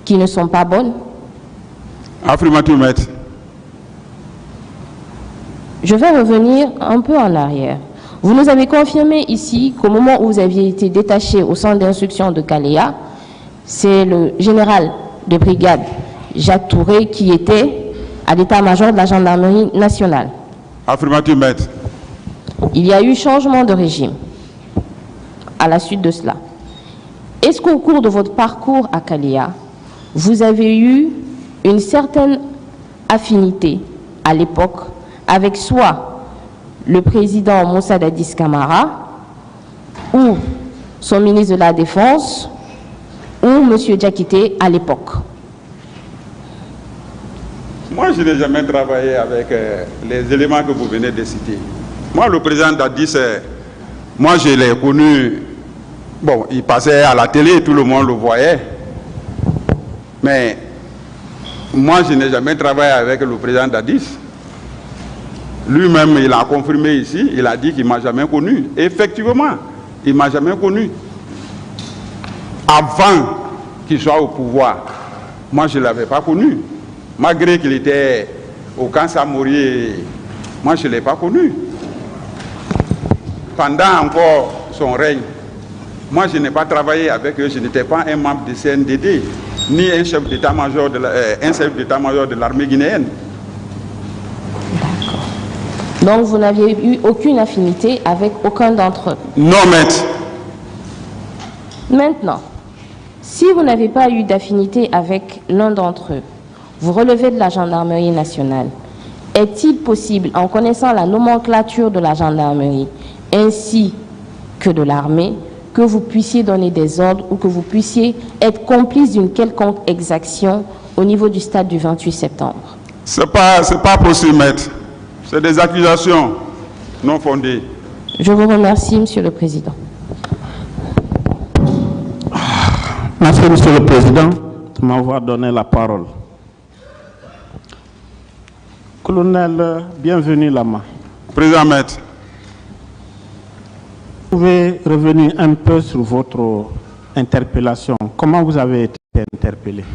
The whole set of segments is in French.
qui ne sont pas bonnes? Affirmative, maître. Je vais revenir un peu en arrière. Vous nous avez confirmé ici qu'au moment où vous aviez été détaché au centre d'instruction de Kaléa, c'est le général de brigade Jacques Touré qui était à l'état-major de la gendarmerie nationale. Affirmative, maître. Il y a eu changement de régime à la suite de cela. Est-ce qu'au cours de votre parcours à Kaléa, vous avez eu une certaine affinité à l'époque avec soit le président Moussa Dadis Camara ou son ministre de la Défense ou M. Diakité à l'époque? Moi, je n'ai jamais travaillé avec les éléments que vous venez de citer. Moi, le président Dadis, moi, je l'ai connu. Bon, il passait à la télé, tout le monde le voyait. Mais moi, je n'ai jamais travaillé avec le président Dadis. Lui-même, il a confirmé ici, il a dit qu'il ne m'a jamais connu. Effectivement, il ne m'a jamais connu. Avant qu'il soit au pouvoir, moi, je ne l'avais pas connu. Malgré qu'il était au camp Samori, moi, je ne l'ai pas connu. Pendant encore son règne, moi, je n'ai pas travaillé avec eux, je n'étais pas un membre du CNDD, ni un chef d'état-major de l'armée guinéenne. Donc, vous n'aviez eu aucune affinité avec aucun d'entre eux? Non, maître. Maintenant, si vous n'avez pas eu d'affinité avec l'un d'entre eux, vous relevez de la gendarmerie nationale. Est-il possible, en connaissant la nomenclature de la gendarmerie ainsi que de l'armée, que vous puissiez donner des ordres ou que vous puissiez être complice d'une quelconque exaction au niveau du stade du 28 septembre? C'est pas possible, maître. C'est des accusations non fondées. Je vous remercie, Monsieur le Président. Merci, Monsieur le Président, de m'avoir donné la parole. Colonel, bienvenue Lama. Président, maître. Vous pouvez revenir un peu sur votre interpellation. Comment vous avez été interpellé?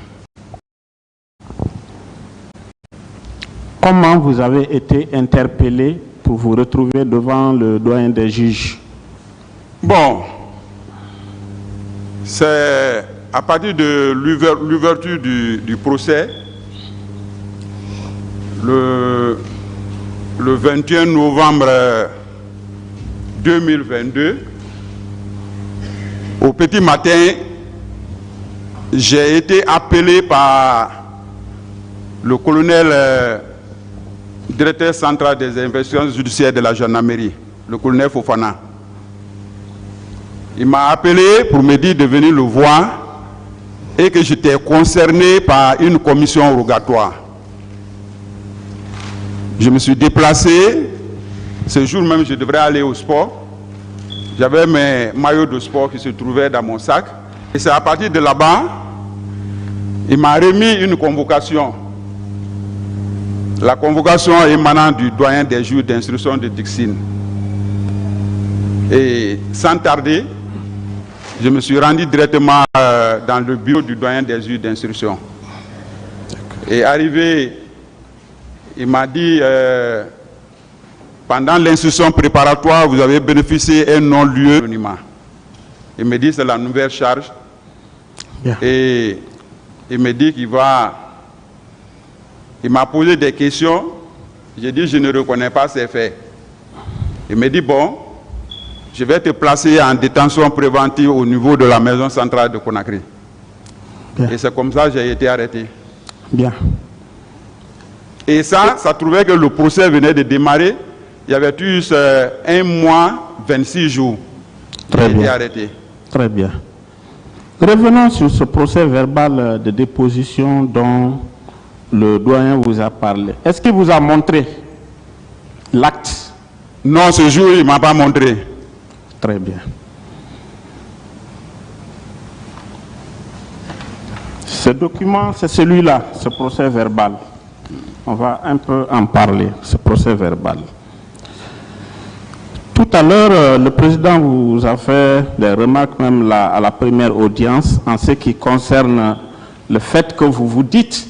Comment vous avez été interpellé pour vous retrouver devant le doyen des juges? Bon, c'est à partir de l'ouverture du procès, le 21 novembre 2022, au petit matin, j'ai été appelé par le colonel directeur central des investigations judiciaires de la gendarmerie, le colonel Fofana. Il m'a appelé pour me dire de venir le voir et que j'étais concerné par une commission rogatoire. Je me suis déplacé. Ce jour même, je devrais aller au sport. J'avais mes maillots de sport qui se trouvaient dans mon sac. Et c'est à partir de là-bas, il m'a remis une convocation. La convocation émanant du doyen des juges d'instruction de Dixine. Et sans tarder, je me suis rendu directement dans le bureau du doyen des juges d'instruction. Et arrivé, il m'a dit, pendant l'instruction préparatoire, vous avez bénéficié d'un non-lieu. Il me dit, c'est la nouvelle charge. Yeah. Et il me dit qu'il va... Il m'a posé des questions. J'ai dit, je ne reconnais pas ces faits. Il me dit, bon, je vais te placer en détention préventive au niveau de la maison centrale de Conakry. Bien. Et c'est comme ça que j'ai été arrêté. Bien. Et ça trouvait que le procès venait de démarrer. Il y avait eu 1 mois, 26 jours. Très bien. J'ai été arrêté. Très bien. Revenons sur ce procès verbal de déposition dont le doyen vous a parlé. Est-ce qu'il vous a montré l'acte? Non, ce jour, il ne m'a pas montré. Très bien. Ce document, c'est celui-là, ce procès verbal. On va un peu en parler, ce procès verbal. Tout à l'heure, le président vous a fait des remarques même à la première audience en ce qui concerne le fait que vous vous dites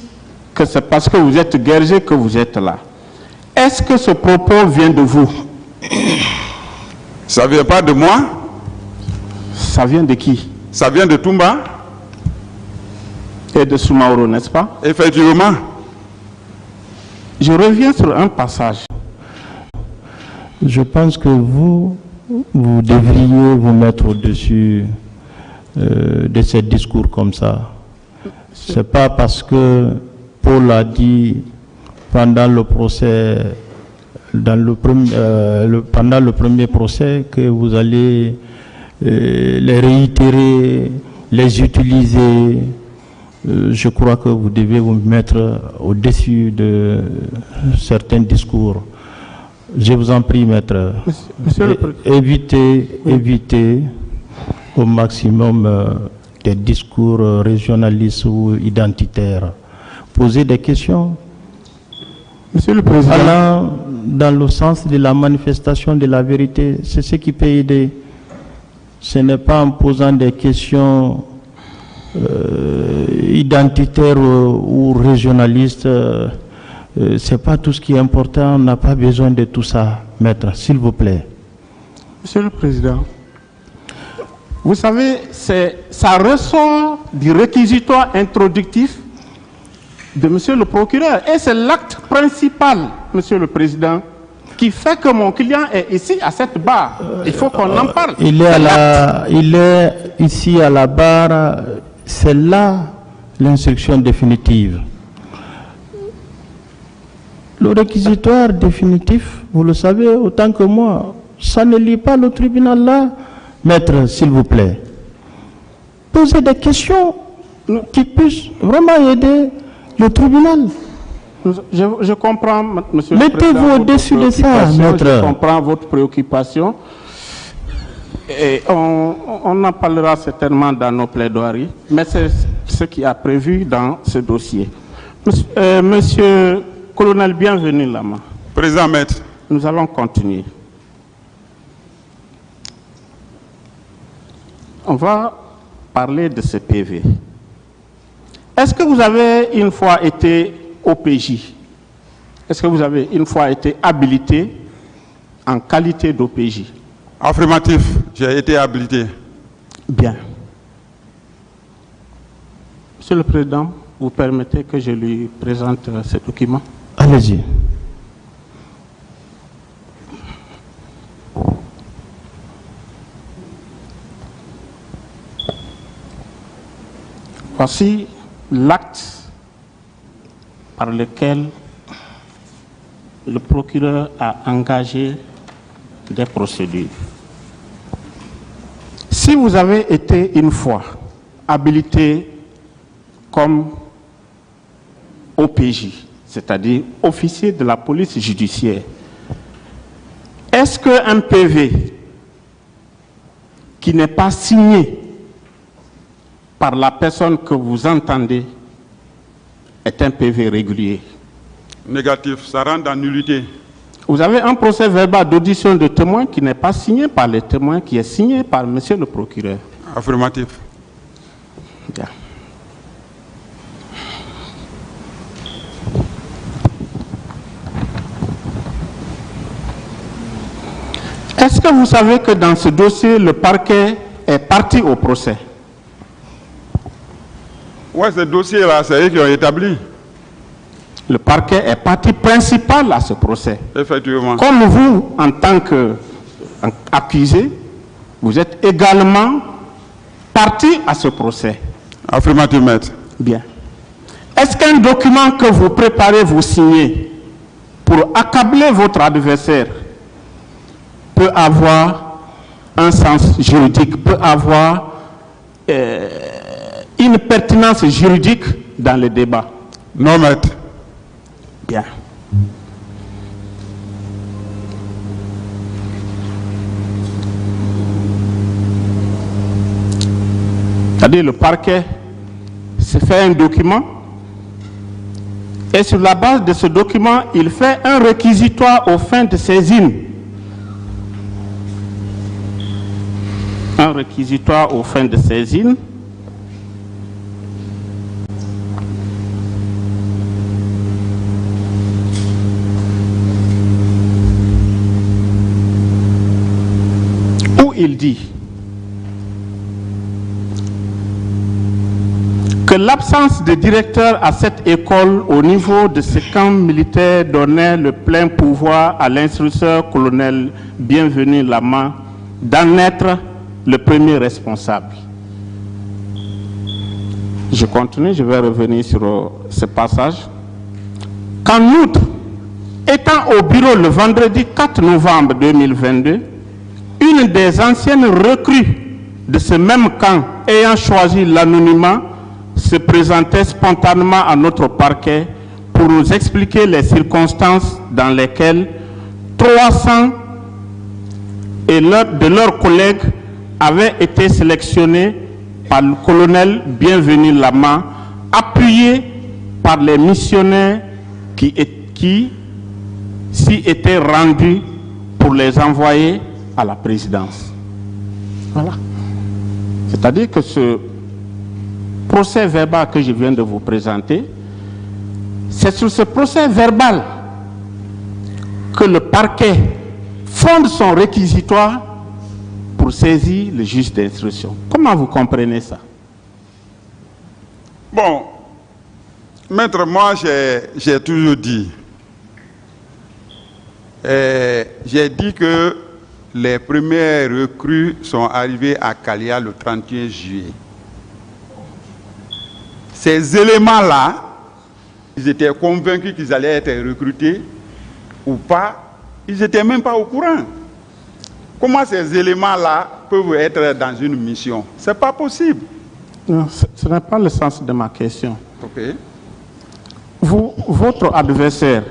que c'est parce que vous êtes guerrier que vous êtes là. Est-ce que ce propos vient de vous? Ça ne vient pas de moi. Ça vient de qui? Ça vient de Toumba. Et de Soumaoro, n'est-ce pas? Effectivement. Je reviens sur un passage. Je pense que vous devriez vous mettre au-dessus de ces discours comme ça. C'est pas parce que Paul a dit pendant le procès, pendant le premier procès, que vous allez les réitérer, les utiliser. Je crois que vous devez vous mettre au-dessus de certains discours. Je vous en prie, maître, évitez au maximum des discours régionalistes ou identitaires. Posez des questions. Monsieur le Président, allant dans le sens de la manifestation de la vérité, c'est ce qui peut aider. Ce n'est pas en posant des questions identitaires ou régionalistes. C'est pas tout ce qui est important, on n'a pas besoin de tout ça, maître, s'il vous plaît. Monsieur le Président, vous savez, ça ressort du réquisitoire introductif de Monsieur le procureur. Et c'est l'acte principal, Monsieur le Président, qui fait que mon client est ici à cette barre. Il faut qu'on en parle. Il est ici à la barre, c'est là l'instruction définitive. Le réquisitoire définitif, vous le savez autant que moi, ça ne lie pas le tribunal là. Maître, s'il vous plaît, posez des questions qui puissent vraiment aider le tribunal. Je comprends, Monsieur le Président. Mettez-vous au-dessus de ça, maître. Je comprends votre préoccupation. Et on en parlera certainement dans nos plaidoiries, mais c'est ce qui est prévu dans ce dossier. Monsieur Colonel, bienvenue là-bas. Président maître. Nous allons continuer. On va parler de ce PV. Est-ce que vous avez une fois été OPJ? Est-ce que vous avez une fois été habilité en qualité d'OPJ? Affirmatif, j'ai été habilité. Bien. Monsieur le Président, vous permettez que je lui présente ce document? Allez-y. Voici l'acte par lequel le procureur a engagé des procédures. Si vous avez été une fois habilité comme OPJ, c'est-à-dire officier de la police judiciaire, est-ce qu'un PV qui n'est pas signé par la personne que vous entendez est un PV régulier? Négatif, ça rentre en nullité. Vous avez un procès verbal d'audition de témoins qui n'est pas signé par les témoins, qui est signé par monsieur le procureur. Affirmatif. Bien. Est-ce que vous savez que dans ce dossier, le parquet est parti au procès? Oui, ce dossier-là, c'est eux qui ont établi. Le parquet est partie principale à ce procès. Effectivement. Comme vous, en tant qu'accusé, vous êtes également partie à ce procès. Affirmatif, maître. Bien. Est-ce qu'un document que vous préparez, vous signez pour accabler votre adversaire peut avoir un sens juridique, peut avoir une pertinence juridique dans le débat? Non, maître. Bien. C'est-à-dire le parquet se fait un document et sur la base de ce document, il fait un réquisitoire aux fins de saisine réquisitoire aux fins de saisine. Où il dit que l'absence de directeur à cette école au niveau de ce camp militaire donnait le plein pouvoir à l'instructeur colonel Bienvenu Lama d'en être le premier responsable. Je continue, je vais revenir sur ce passage. Qu'en outre, étant au bureau le vendredi 4 novembre 2022, une des anciennes recrues de ce même camp ayant choisi l'anonymat se présentait spontanément à notre parquet pour nous expliquer les circonstances dans lesquelles 300 de leurs collègues avaient été sélectionnés par le colonel Bienvenu Lama, appuyés par les missionnaires qui s'y étaient rendus pour les envoyer à la présidence. Voilà. C'est-à-dire que ce procès verbal que je viens de vous présenter, c'est sur ce procès verbal que le parquet fonde son réquisitoire pour saisir le juge d'instruction. Comment vous comprenez ça? Bon, maître, moi j'ai toujours dit, j'ai dit que les premières recrues sont arrivées à Kalia le 31 juillet. Ces éléments-là, ils étaient convaincus qu'ils allaient être recrutés ou pas, ils n'étaient même pas au courant. Comment ces éléments-là peuvent être dans une mission? Ce n'est pas possible. Non, ce n'est pas le sens de ma question. Ok. Votre adversaire,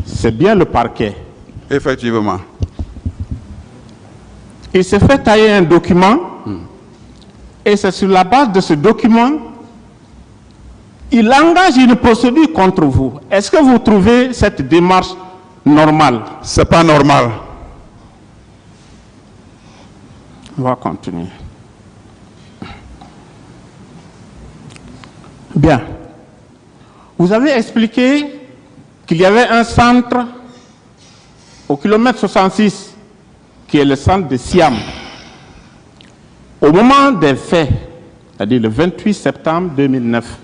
c'est bien le parquet. Effectivement. Il s'est fait tailler un document et c'est sur la base de ce document il engage une procédure contre vous. Est-ce que vous trouvez cette démarche normale? Ce n'est pas normal. On va continuer. Bien. Vous avez expliqué qu'il y avait un centre au kilomètre 66, qui est le centre de Siam. Au moment des faits, c'est-à-dire le 28 septembre 2009,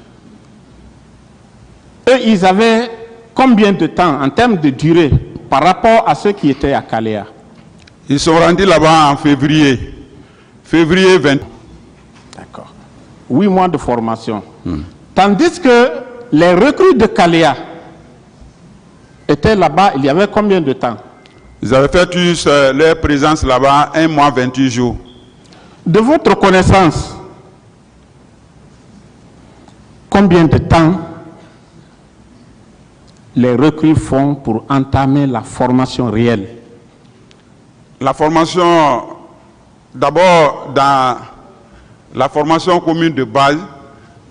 eux, ils avaient combien de temps en termes de durée par rapport à ceux qui étaient à Kaléa? Ils sont rendus là-bas en février. Février 20. D'accord. 8 mois de formation. Tandis que les recrues de Kaléa étaient là-bas, il y avait combien de temps? Ils avaient fait tous leur présence là-bas 1 mois 28 jours. De votre connaissance, combien de temps les recrues font pour entamer la formation réelle? La formation, d'abord dans la formation commune de base,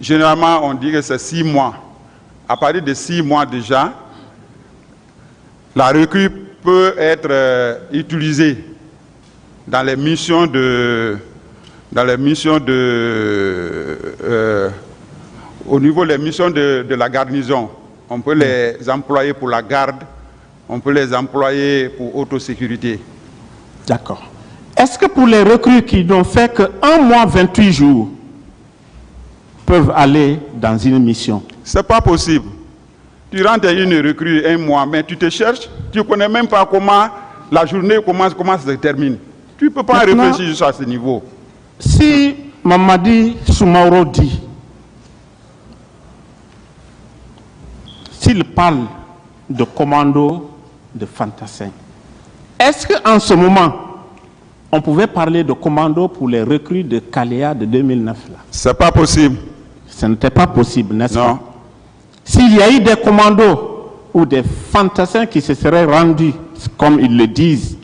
généralement on dit que c'est 6 mois. À partir de 6 mois déjà, la recrue peut être utilisée dans les missions au niveau des missions de la garnison. On peut les employer pour la garde, on peut les employer pour autosécurité. D'accord. Est-ce que pour les recrues qui n'ont fait que 1 mois 28 jours peuvent aller dans une mission? Ce n'est pas possible. Tu rentres une recrue 1 mois, mais tu te cherches, tu ne connais même pas comment la journée comment se termine. Tu ne peux pas réfléchir jusqu'à ce niveau. Si Mamadi Soumaoro dit, s'il parle de commando de fantassins, est-ce qu'en ce moment, on pouvait parler de commando pour les recrues de Kaléa de 2009 là? Ce n'est pas possible. Ce n'était pas possible, n'est-ce pas? Non. S'il y a eu des commandos ou des fantassins qui se seraient rendus, comme ils le disent,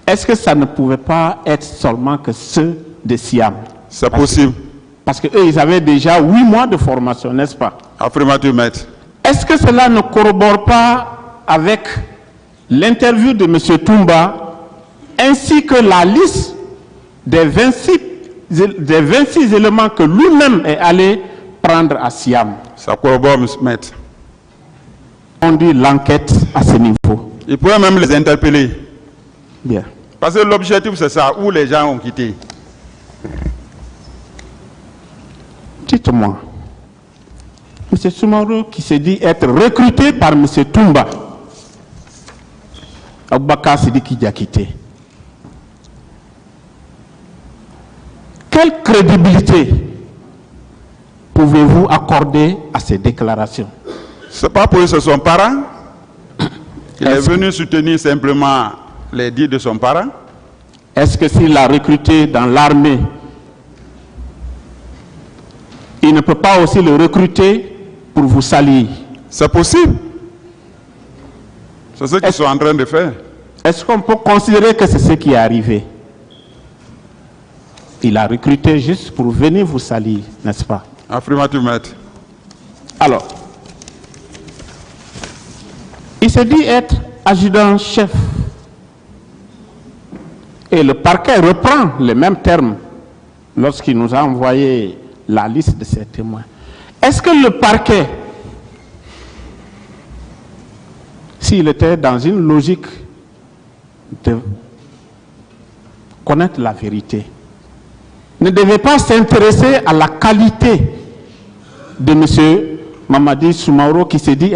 est-ce que ça ne pouvait pas être seulement que ceux de Siam? C'est possible. Parce qu'eux, ils avaient déjà 8 mois de formation, n'est-ce pas? Affirmatif, maître. Est-ce que cela ne corrobore pas avec l'interview de M. Toumba ainsi que la liste des 26 éléments que lui-même est allé prendre à Siam. Ça corrobore, maître. On dit l'enquête à ce niveau. Il pourrait même les interpeller. Bien. Parce que l'objectif, c'est ça, où les gens ont quitté. Dites-moi, M. Soumaoro qui se dit être recruté par M. Toumba, Aboubakar Sidiki Diakité, quelle crédibilité pouvez-vous accorder à ces déclarations? C'est pas pour son parent. Il est venu soutenir simplement les dires de son parent. Est-ce que s'il l'a recruté dans l'armée, il ne peut pas aussi le recruter pour vous salir? C'est possible. C'est ce qu'ils sont en train de faire. Est-ce qu'on peut considérer que c'est ce qui est arrivé? Il a recruté juste pour venir vous salir, n'est-ce pas? Affirmative, maître. Alors, il se dit être adjudant-chef. Et le parquet reprend les mêmes termes lorsqu'il nous a envoyé la liste de ces témoins. Est-ce que le parquet, s'il était dans une logique de connaître la vérité, ne devait pas s'intéresser à la qualité de M. Mamadi Soumaoro qui se dit être